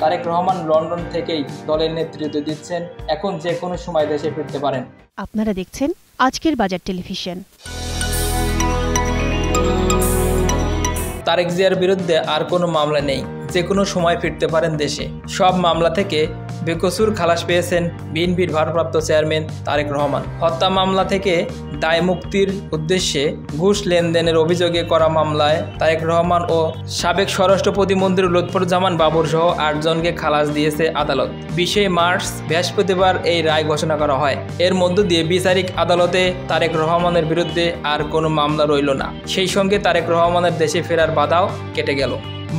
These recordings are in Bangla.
তারেক রহমান লন্ডন থেকেই দলের নেতৃত্ব দিচ্ছেন। এখন যে কোনো সময় দেশে ফিরতে পারেন। আপনারা দেখছেন আজকের বাজার টেলিভিশন। তারেক জিয়ার বিরুদ্ধে আর কোনো মামলা নেই, যে কোনো সময় ফিরতে পারেন দেশে। সব মামলা থেকে বেকসুর খালাস পেয়েছেন বিএনপির ভারপ্রাপ্ত চেয়ারম্যান তারেক রহমান। হত্যা মামলা থেকে দায় মুক্তির উদ্দেশ্যে ঘুষ লেনদেনের অভিযোগে করা মামলায় তারেক রহমান ও সাবেক স্বরাষ্ট্র প্রতিমন্ত্রী লুৎফুজ্জামান বাবর সহ 8 জনকে খালাস দিয়েছে আদালত। 20 মার্চ বৃহস্পতিবার এই রায় ঘোষণা করা হয়। এর মধ্য দিয়ে বিচারিক আদালতে তারেক রহমানের বিরুদ্ধে আর কোনো মামলা রইল না। সেই সঙ্গে তারেক রহমানের দেশে ফেরার বাধাও কেটে গেল।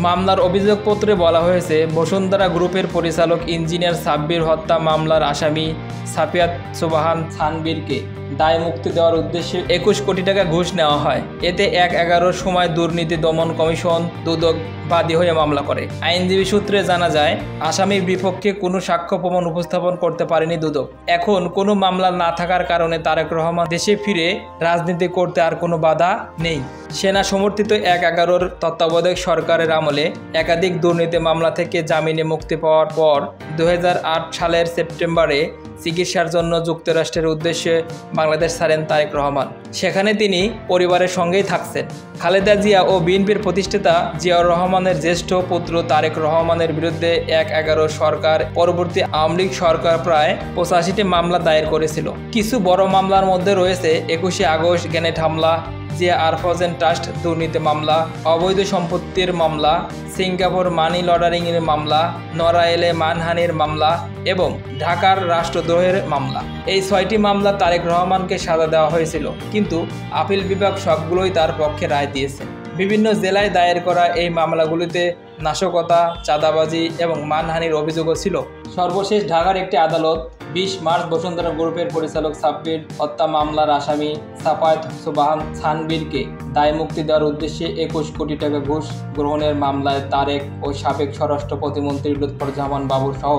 মামলার অভিযোগপত্রে বলা হয়েছে, বসুন্ধরা গ্রুপের পরিচালক ইঞ্জিনিয়ার সাব্বির হত্যা মামলার আসামি সাফিয়াত সুবাহান সানবীরকে দায় মুক্তি দেওয়ার উদ্দেশ্যে 21 কোটি টাকা ঘুষ নেওয়া হয়। এতে 1/11 সময় দুর্নীতি দমন কমিশন দুদক বাদী হয়ে মামলা করে। আইনজীবী সূত্রে জানা যায়, আসামির বিপক্ষে কোনো সাক্ষ্য প্রমাণ উপস্থাপন করতে পারেনি দুদক। এখন কোনো মামলা না থাকার কারণে তারেক রহমান দেশে ফিরে রাজনীতি করতে আর কোনো বাধা নেই। সেনা সমর্থিত 1/11 তত্ত্বাবধায়ক সরকারের আমলে একাধিক দুর্নীতি মামলা থেকে জামিনে মুক্তি পাওয়ার পর 2008 সালের সেপ্টেম্বরে চিকিৎসার জন্য যুক্তরাষ্ট্রের উদ্দেশ্যে বাংলাদেশ ছাড়েন তারেক রহমান। সেখানে তিনি পরিবারের সঙ্গেই থাকছেন। খালেদা জিয়া ও বিএনপির প্রতিষ্ঠাতা জিয়াউর রহমানের জ্যেষ্ঠ পুত্র তারেক রহমানের বিরুদ্ধে 1/11 সরকার পরবর্তী আওয়ামী লীগ সরকার প্রায় 85টি মামলা দায়ের করেছিল। কিছু বড় মামলার মধ্যে রয়েছে 21 আগস্ট গ্রেনেড হামলা, জিয়া আরফাজেন ট্রাস্ট দুর্নীতি মামলা, অবৈধ সম্পত্তির মামলা, সিঙ্গাপুর মানি লন্ডারিংয়ের মামলা, নড়াইলে মানহানির মামলা এবং ঢাকার রাষ্ট্রদ্রোহের মামলা। এই 6টি মামলা তারেক রহমানকে সাজা দেওয়া হয়েছিল, কিন্তু আপিল বিভাগ সবগুলোই তার পক্ষে রায় দিয়েছে। বিভিন্ন জেলায় দায়ের করা এই মামলাগুলিতে নাশকতা, চাঁদাবাজি এবং মানহানির অভিযোগও ছিল। সর্বশেষ ঢাকার একটি আদালত 20 মার্চ বসুন্ধরা গ্রুপের পরিচালক সাব্বির হত্যা মামলার আসামি সাফায়াত সুবাহান সানবীরকে দায় মুক্তি দেওয়ার উদ্দেশ্যে 21 কোটি টাকা ঘুষ গ্রহণের মামলায় তারেক ও সাবেক স্বরাষ্ট্র প্রতিমন্ত্রী লুৎফুজ্জামান বাবর সহ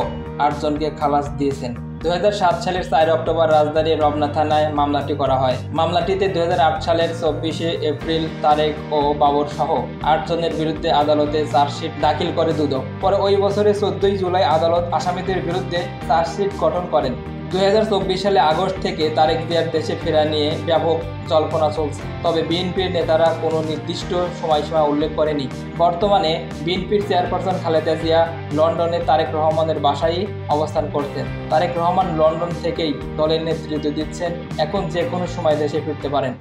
8 জনকে খালাস দিয়েছেন। 2007 সালের 4 অক্টোবর রাজধানীর রমনা থানায় মামলাটি করা হয়। মামলাটিতে 2008 সালের 24 এপ্রিল তারেক ও বাবর সহ 8 জনের বিরুদ্ধে আদালতে চার্জশিট দাখিল করে দুদক। পরে ওই বছরের 14 জুলাই আদালত আসামিদের বিরুদ্ধে চার্জশিট গঠন করেন। 2024 সালে আগস্ট থেকে তারেক জিয়ার দেশে ফেরা নিয়ে ব্যাপক জল্পনা চলছে, তবে বিএনপির নেতারা কোনো নির্দিষ্ট সময়সীমা উল্লেখ করেনি। বর্তমানে বিএনপির চেয়ারপারসন খালেদা জিয়া লন্ডনে তারেক রহমানের বাসায় অবস্থান করছেন। তারেক রহমান লন্ডন থেকেই দলের নেতৃত্ব দিচ্ছেন। এখন যে কোনো সময় দেশে ফিরতে পারেন।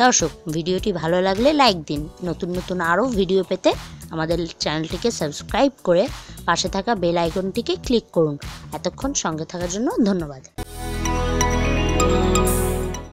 দর্শক, ভিডিওটি ভালো লাগলে লাইক দিন। নতুন নতুন আরও ভিডিও পেতে আমাদের চ্যানেলটিকে সাবস্ক্রাইব করে পাশে থাকা বেল আইকনটিকে ক্লিক করুন। এতক্ষণ সঙ্গে থাকার জন্য ধন্যবাদ।